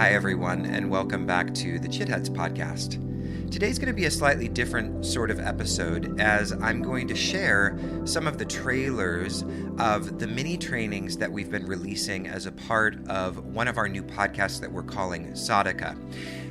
Hi, everyone, and welcome back to the Chitheads podcast. Today's going to be a slightly different sort of episode, as I'm going to share some of the trailers of the mini trainings that we've been releasing as a part of one of our new podcasts that we're calling Sadhaka.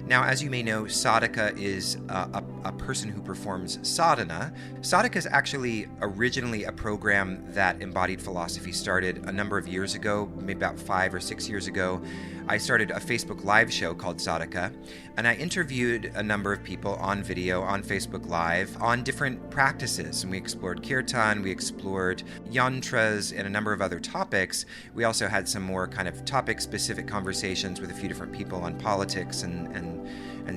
Now, as you may know, Sadhaka is a person who performs sadhana. Sadhaka is actually originally a program that Embodied Philosophy started a number of years ago, maybe about 5 or 6 years ago. I started a Facebook Live show called Sadhaka, and I interviewed a number of people on video, on Facebook Live, on different practices. And we explored kirtan, we explored yantras, and a number of other topics. We also had some more kind of topic-specific conversations with a few different people on politics and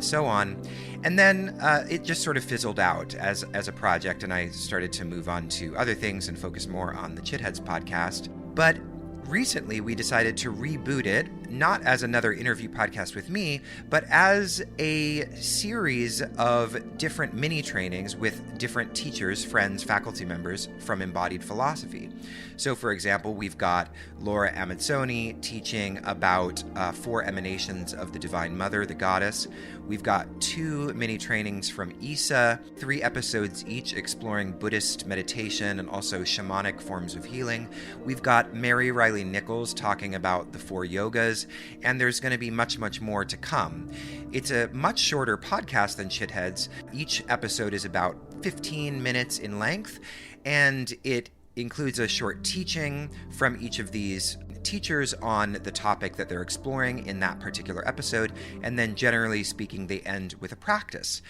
so on. And then it just sort of fizzled out as a project, and I started to move on to other things and focus more on the Chitheads podcast. But recently, we decided to reboot it, not as another interview podcast with me, but as a series of different mini trainings with different teachers, friends, faculty members from Embodied Philosophy. So, for example, we've got Laura Amazzoni teaching about 4 emanations of the Divine Mother, the Goddess. We've got 2 mini trainings from Isa, 3 episodes each exploring Buddhist meditation and also shamanic forms of healing. We've got Mary Riley Nichols talking about the 4 yogas, and there's going to be much, much more to come. It's a much shorter podcast than Chitheads. Each episode is about 15 minutes in length, and it includes a short teaching from each of these teachers on the topic that they're exploring in that particular episode, and then generally speaking, they end with a practice.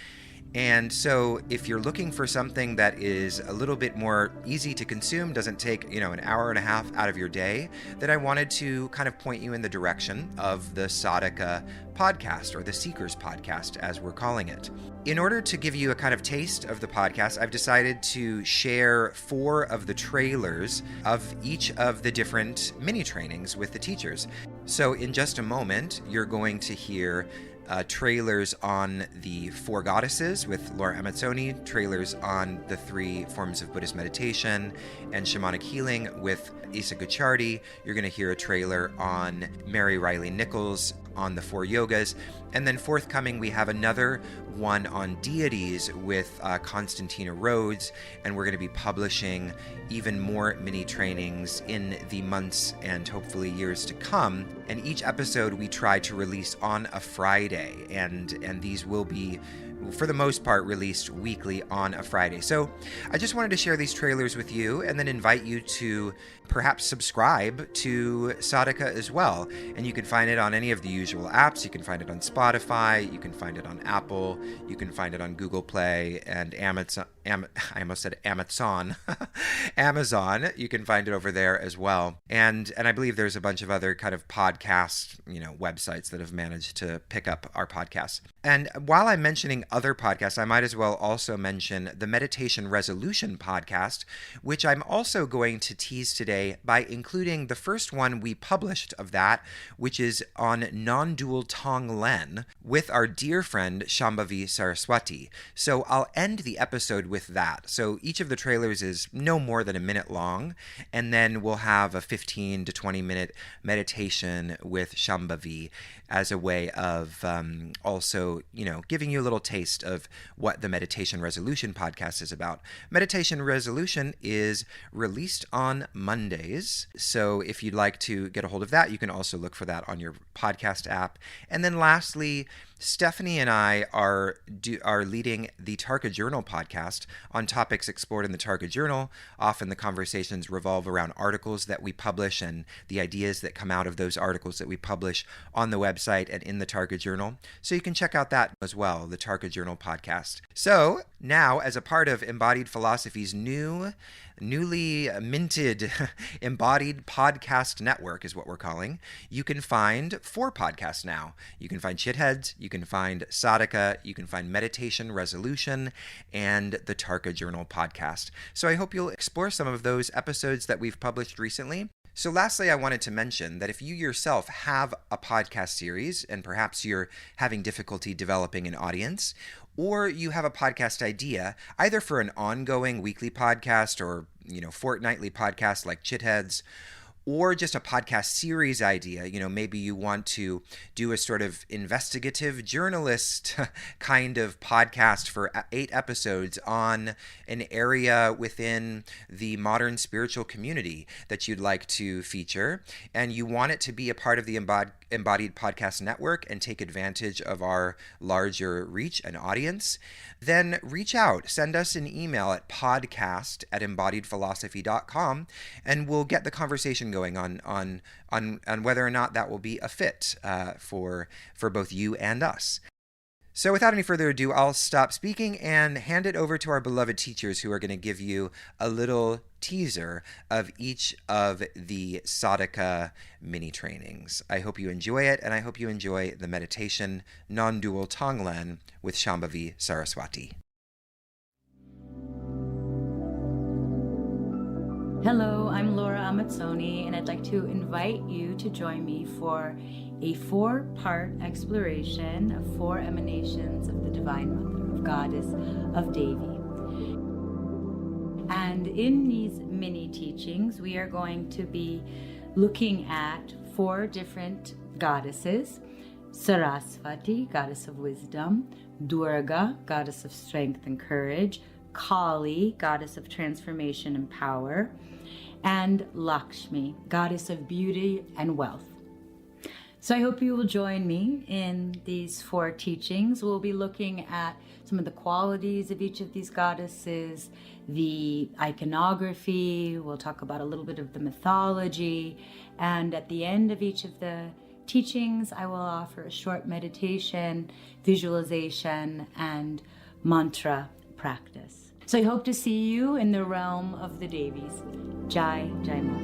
And so if you're looking for something that is a little bit more easy to consume, doesn't take, an hour and a half out of your day, then I wanted to kind of point you in the direction of the Sadhaka podcast, or the Seekers podcast, as we're calling it. In order to give you a kind of taste of the podcast, I've decided to share 4 of the trailers of each of the different mini trainings with the teachers. So in just a moment, you're going to hear trailers on the 4 goddesses with Laura Amazzoni, trailers on the 3 forms of Buddhist meditation and shamanic healing with Isa Gucciardi. You're going to hear a trailer on Mary Riley Nichols on the 4 yogas. And then forthcoming, we have another one on deities with Constantina Rhodes, and we're going to be publishing even more mini trainings in the months and hopefully years to come. And each episode we try to release on a Friday, and these will be, for the most part, released weekly on a Friday. So I just wanted to share these trailers with you and then invite you to perhaps subscribe to Sadhaka as well. And you can find it on any of the usual apps. You can find it on Spotify, you can find it on Apple, you can find it on Google Play and Amazon. I almost said Amazon. Amazon. You can find it over there as well. And I believe there's a bunch of other kind of podcast, websites that have managed to pick up our podcasts. And while I'm mentioning other podcasts, I might as well also mention the Meditation Resolution podcast, which I'm also going to tease today by including the first one we published of that, which is on non-dual Tonglen with our dear friend Shambhavi Saraswati. So I'll end the episode with that. So each of the trailers is no more than a minute long, and then we'll have a 15 to 20 minute meditation with Shambhavi as a way of also, giving you a little taste of what the Meditation Resolution podcast is about. Meditation Resolution is released on Mondays, so if you'd like to get a hold of that, you can also look for that on your podcast app. And then lastly, Stephanie and I are leading the Tarka Journal podcast on topics explored in the Tarka Journal. Often the conversations revolve around articles that we publish and the ideas that come out of those articles that we publish on the website and in the Tarka Journal. So you can check out that as well, the Tarka Journal podcast. So now, as a part of Embodied Philosophy's newly minted Embodied Podcast Network is what we're calling, you can find 4 podcasts now. You can find Chitheads, you can find Sadhaka, you can find Meditation Resolution, and the Tarka Journal podcast. So I hope you'll explore some of those episodes that we've published recently. So lastly, I wanted to mention that if you yourself have a podcast series and perhaps you're having difficulty developing an audience, or you have a podcast idea, either for an ongoing weekly podcast or, fortnightly podcast like Chitheads, or just a podcast series idea. Maybe you want to do a sort of investigative journalist kind of podcast for 8 episodes on an area within the modern spiritual community that you'd like to feature, and you want it to be a part of the Embodied Podcast Network and take advantage of our larger reach and audience, then reach out. Send us an email at podcast@embodiedphilosophy.com, and we'll get the conversation going on whether or not that will be a fit for both you and us. So without any further ado, I'll stop speaking and hand it over to our beloved teachers, who are going to give you a little teaser of each of the Sadhaka mini trainings. I hope you enjoy it, and I hope you enjoy the meditation Non-Dual Tonglen with Shambhavi Saraswati. Hello, I'm Laura Amazzoni, and I'd like to invite you to join me for a 4-part exploration of 4 emanations of the Divine Mother, of Goddess, of Devi. And in these mini teachings, we are going to be looking at 4 different goddesses: Saraswati, goddess of wisdom; Durga, goddess of strength and courage; Kali, goddess of transformation and power; and Lakshmi, goddess of beauty and wealth. So I hope you will join me in these 4 teachings. We'll be looking at some of the qualities of each of these goddesses, the iconography, we'll talk about a little bit of the mythology, and at the end of each of the teachings, I will offer a short meditation, visualization, and mantra practice. So I hope to see you in the realm of the Devis. Jai, Jai Ma.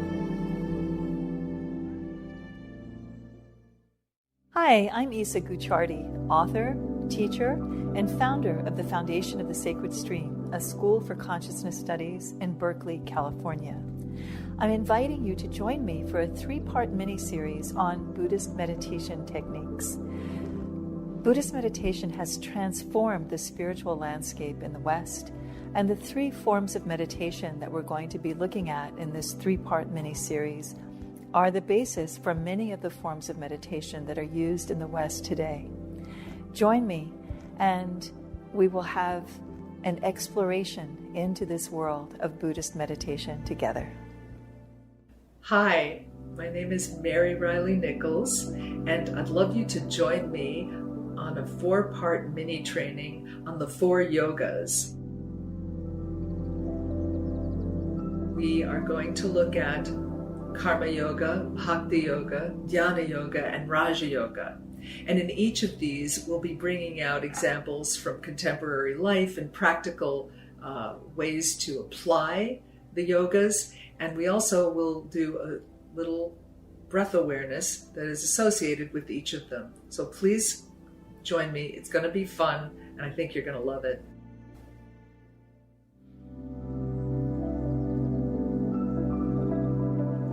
Hi, I'm Isa Gucciardi, author, teacher, and founder of the Foundation of the Sacred Stream, a school for consciousness studies in Berkeley, California. I'm inviting you to join me for a 3-part mini-series on Buddhist meditation techniques. Buddhist meditation has transformed the spiritual landscape in the West, and the 3 forms of meditation that we're going to be looking at in this 3-part mini-series are the basis for many of the forms of meditation that are used in the West today. Join me, and we will have an exploration into this world of Buddhist meditation together. Hi, my name is Mary Riley Nichols, and I'd love you to join me on a 4-part mini training on the 4 yogas. We are going to look at Karma Yoga, Bhakti Yoga, Dhyana Yoga, and Raja Yoga. And in each of these, we'll be bringing out examples from contemporary life and practical ways to apply the yogas. And we also will do a little breath awareness that is associated with each of them. So please join me. It's going to be fun, and I think you're going to love it.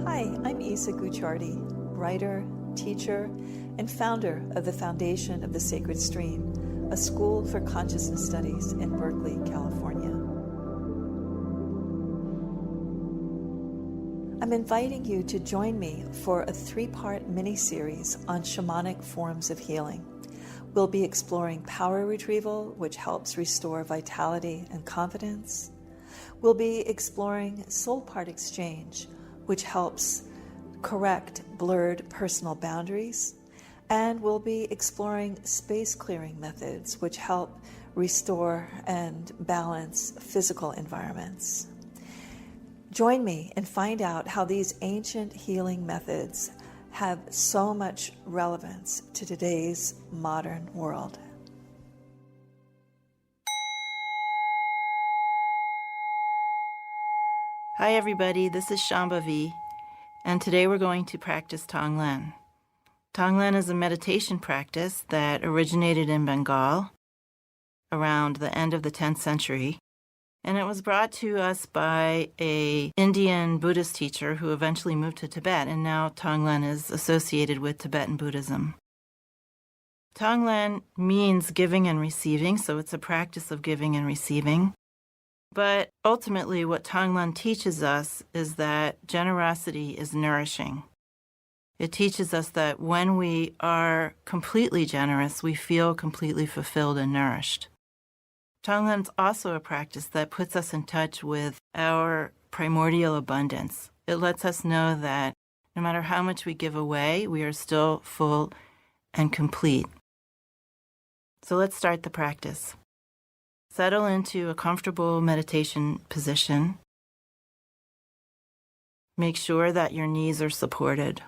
Hi, I'm Isa Gucciardi, writer, teacher, and founder of the Foundation of the Sacred Stream, a school for consciousness studies in Berkeley, California. I'm inviting you to join me for a 3-part mini-series on shamanic forms of healing. We'll be exploring power retrieval, which helps restore vitality and confidence. We'll be exploring soul part exchange, which helps correct blurred personal boundaries. And we'll be exploring space clearing methods, which help restore and balance physical environments. Join me and find out how these ancient healing methods have so much relevance to today's modern world. Hi everybody, this is Shambhavi, and today we're going to practice Tonglen. Tonglen is a meditation practice that originated in Bengal around the end of the 10th century, and it was brought to us by an Indian Buddhist teacher who eventually moved to Tibet, and now Tonglen is associated with Tibetan Buddhism. Tonglen means giving and receiving, so it's a practice of giving and receiving. But ultimately, what Tonglen teaches us is that generosity is nourishing. It teaches us that when we are completely generous, we feel completely fulfilled and nourished. Tonglen's also a practice that puts us in touch with our primordial abundance. It lets us know that no matter how much we give away, we are still full and complete. So let's start the practice. Settle into a comfortable meditation position. Make sure that your knees are supported.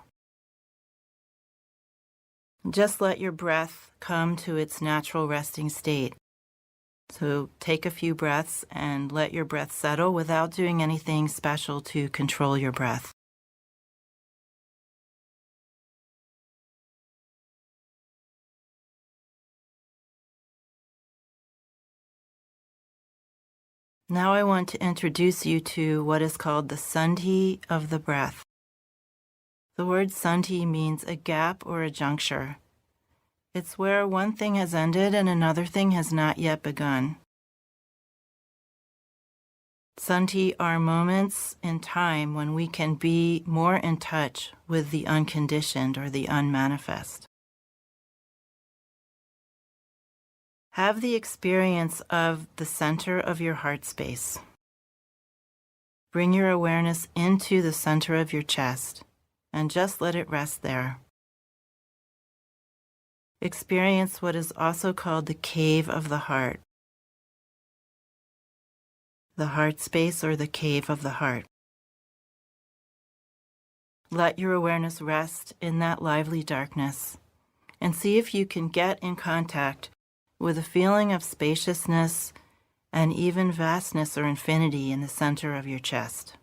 Just let your breath come to its natural resting state. So take a few breaths and let your breath settle without doing anything special to control your breath. Now I want to introduce you to what is called the sandhi of the breath. The word sandhi means a gap or a juncture. It's where one thing has ended and another thing has not yet begun. Sandhi are moments in time when we can be more in touch with the unconditioned or the unmanifest. Have the experience of the center of your heart space. Bring your awareness into the center of your chest and just let it rest there. Experience what is also called the cave of the heart. The heart space or the cave of the heart. Let your awareness rest in that lively darkness and see if you can get in contact with a feeling of spaciousness and even vastness or infinity in the center of your chest.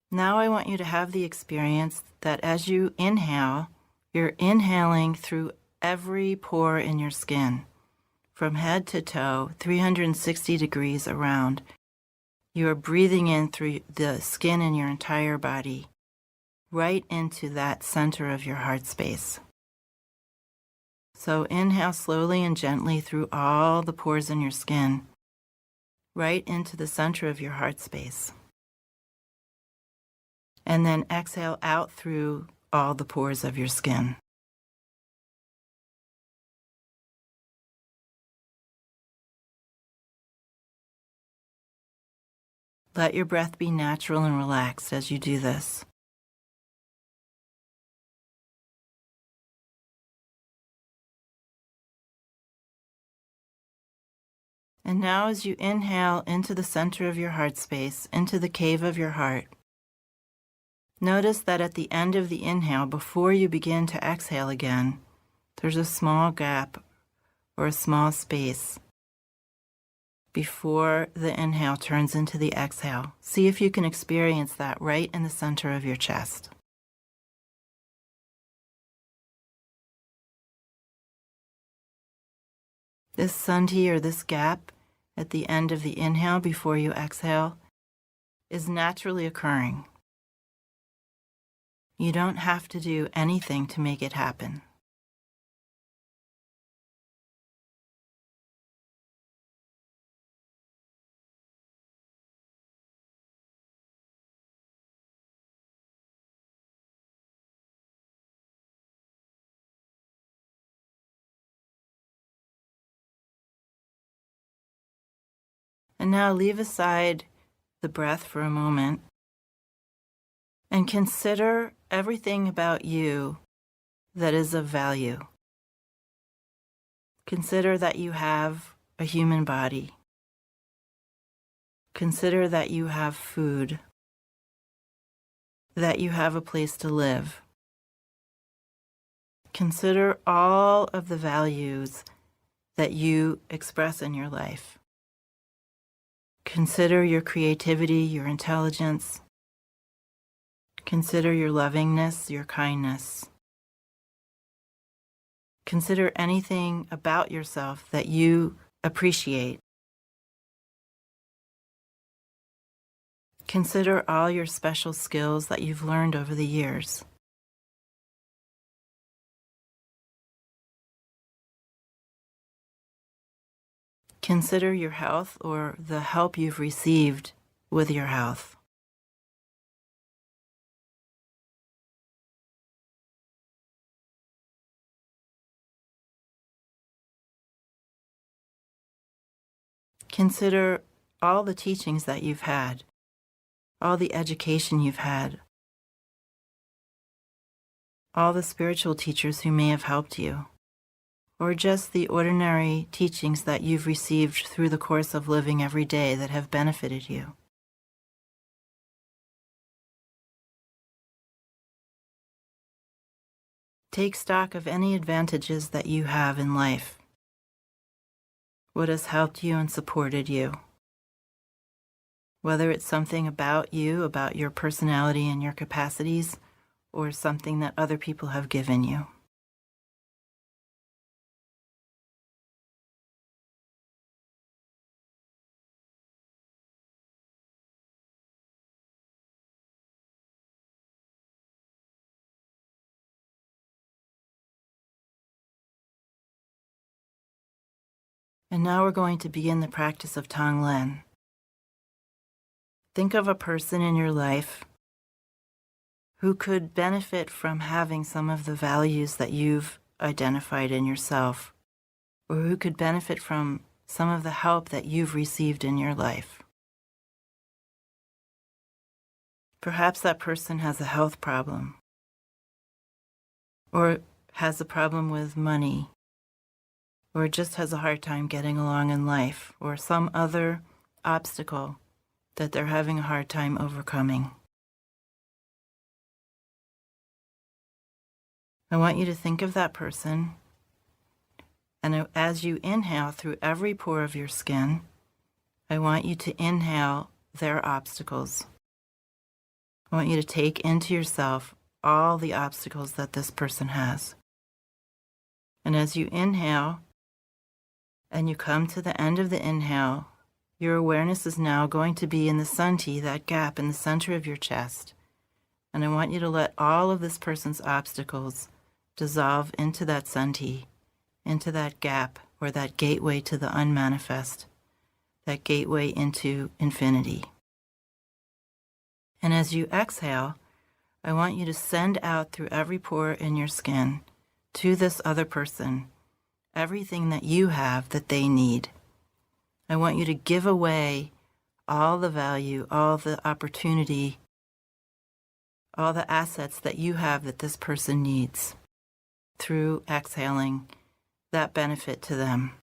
Now I want you to have the experience that as you inhale, you're inhaling through every pore in your skin. From head to toe, 360 degrees around. You are breathing in through the skin in your entire body, right into that center of your heart space. So inhale slowly and gently through all the pores in your skin, right into the center of your heart space. And then exhale out through all the pores of your skin. Let your breath be natural and relaxed as you do this. And now as you inhale into the center of your heart space, into the cave of your heart, notice that at the end of the inhale, before you begin to exhale again, there's a small gap or a small space before the inhale turns into the exhale. See if you can experience that right in the center of your chest. This sandhi or this gap at the end of the inhale before you exhale is naturally occurring. You don't have to do anything to make it happen. And now leave aside the breath for a moment and consider everything about you that is of value. Consider that you have a human body. Consider that you have food, that you have a place to live. Consider all of the values that you express in your life. Consider your creativity, your intelligence. Consider your lovingness, your kindness. Consider anything about yourself that you appreciate. Consider all your special skills that you've learned over the years. Consider your health or the help you've received with your health. Consider all the teachings that you've had, all the education you've had, all the spiritual teachers who may have helped you, or just the ordinary teachings that you've received through the course of living every day that have benefited you. Take stock of any advantages that you have in life. What has helped you and supported you? Whether it's something about you, about your personality and your capacities, or something that other people have given you. And now we're going to begin the practice of Tonglen. Think of a person in your life who could benefit from having some of the values that you've identified in yourself, or who could benefit from some of the help that you've received in your life. Perhaps that person has a health problem, or has a problem with money, or just has a hard time getting along in life, or some other obstacle that they're having a hard time overcoming. I want you to think of that person, and as you inhale through every pore of your skin, I want you to inhale their obstacles. I want you to take into yourself all the obstacles that this person has. And as you inhale, and you come to the end of the inhale, your awareness is now going to be in the sandhi, that gap in the center of your chest. And I want you to let all of this person's obstacles dissolve into that sandhi, into that gap, or that gateway to the unmanifest, that gateway into infinity. And as you exhale, I want you to send out through every pore in your skin to this other person everything that you have that they need. I want you to give away all the value, all the opportunity, all the assets that you have that this person needs through exhaling that benefit to them.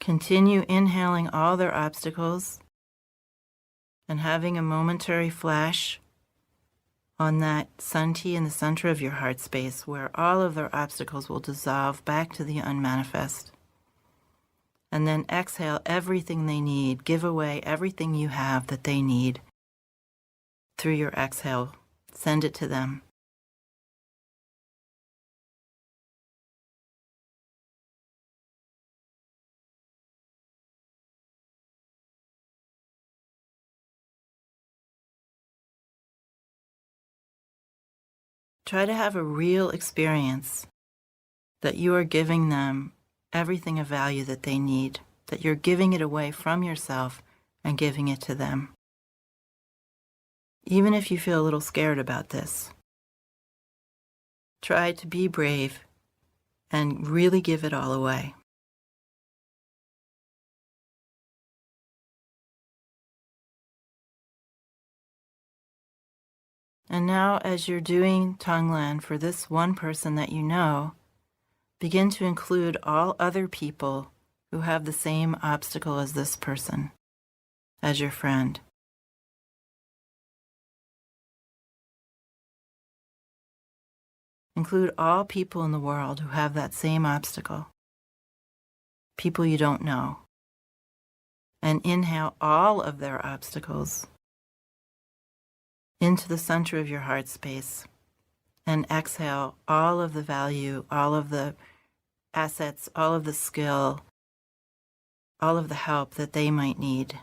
Continue inhaling all their obstacles and having a momentary flash on that sandhi in the center of your heart space where all of their obstacles will dissolve back to the unmanifest. And then exhale everything they need. Give away everything you have that they need through your exhale. Send it to them. Try to have a real experience that you are giving them everything of value that they need, that you're giving it away from yourself and giving it to them. Even if you feel a little scared about this, try to be brave and really give it all away. And now, as you're doing Tonglen for this one person that you know, begin to include all other people who have the same obstacle as this person, as your friend. Include all people in the world who have that same obstacle, people you don't know, and inhale all of their obstacles into the center of your heart space, and exhale all of the value, all of the assets, all of the skill, all of the help that they might need.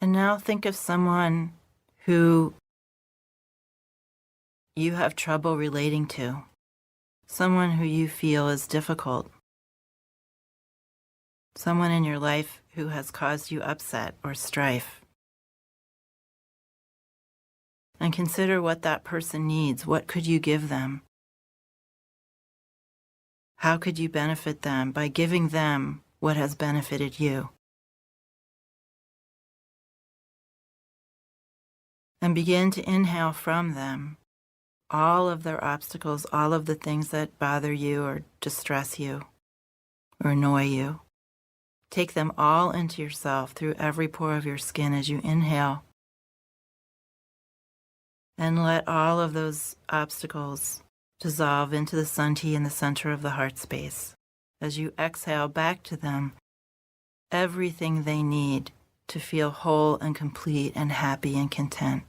And now think of someone who you have trouble relating to, someone who you feel is difficult, someone in your life who has caused you upset or strife. And consider what that person needs. What could you give them? How could you benefit them by giving them what has benefited you? And begin to inhale from them all of their obstacles, all of the things that bother you or distress you or annoy you. Take them all into yourself through every pore of your skin as you inhale. And let all of those obstacles dissolve into the sati in the center of the heart space. As you exhale back to them everything they need to feel whole and complete and happy and content.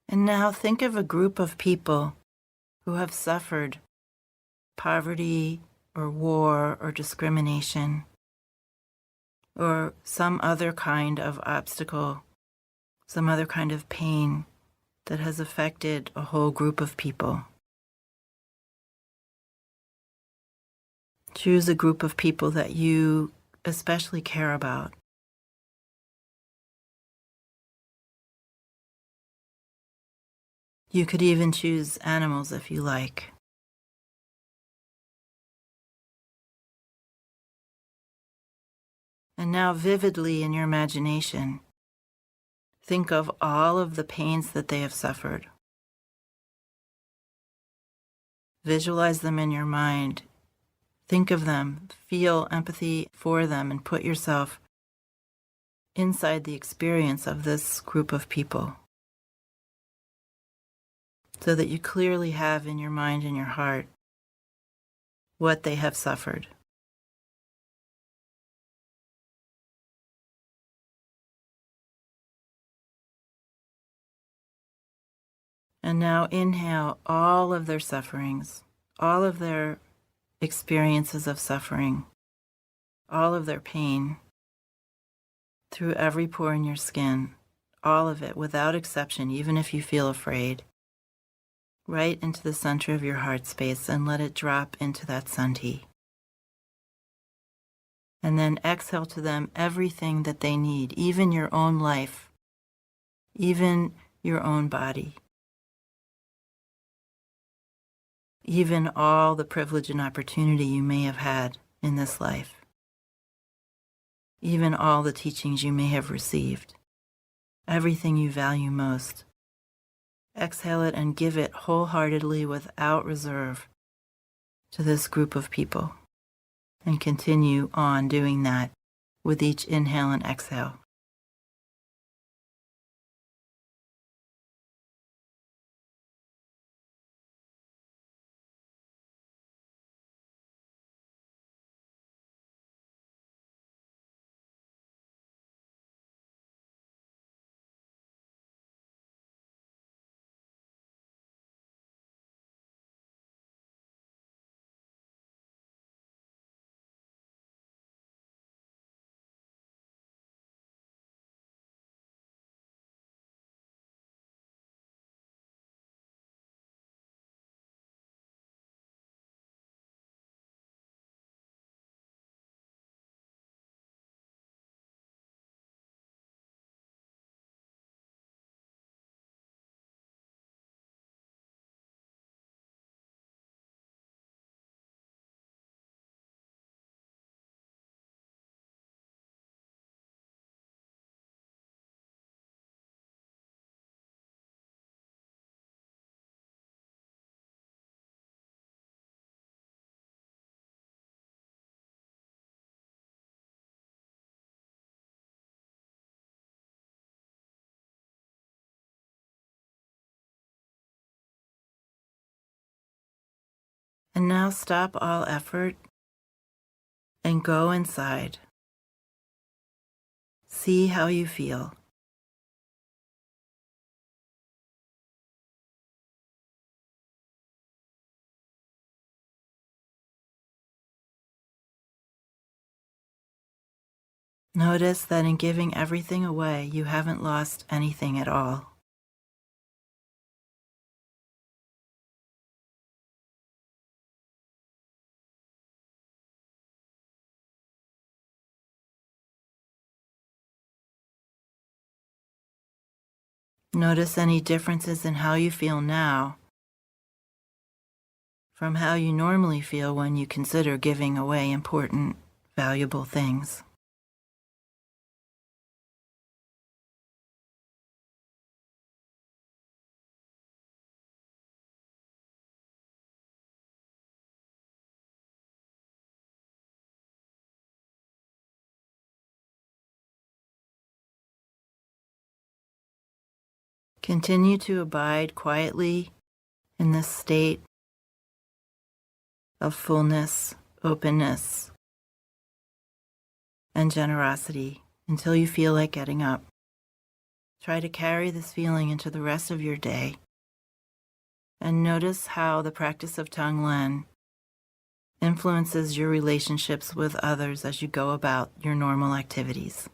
And now think of a group of people who have suffered poverty or war or discrimination or some other kind of obstacle, some other kind of pain that has affected a whole group of people. Choose a group of people that you especially care about. You could even choose animals if you like. And now vividly in your imagination, think of all of the pains that they have suffered. Visualize them in your mind. Think of them, feel empathy for them, and put yourself inside the experience of this group of people so that you clearly have in your mind and your heart what they have suffered. And now inhale all of their sufferings, all of their experiences of suffering, all of their pain, through every pore in your skin, all of it without exception, even if you feel afraid, right into the center of your heart space, and let it drop into that sati. And then exhale to them everything that they need, even your own life, even your own body, even all the privilege and opportunity you may have had in this life, even all the teachings you may have received, everything you value most. Exhale it and give it wholeheartedly without reserve to this group of people. And continue on doing that with each inhale and exhale. And now stop all effort and go inside. See how you feel. Notice that in giving everything away, you haven't lost anything at all. Notice any differences in how you feel now from how you normally feel when you consider giving away important, valuable things. Continue to abide quietly in this state of fullness, openness, and generosity until you feel like getting up. Try to carry this feeling into the rest of your day and notice how the practice of Tonglen influences your relationships with others as you go about your normal activities.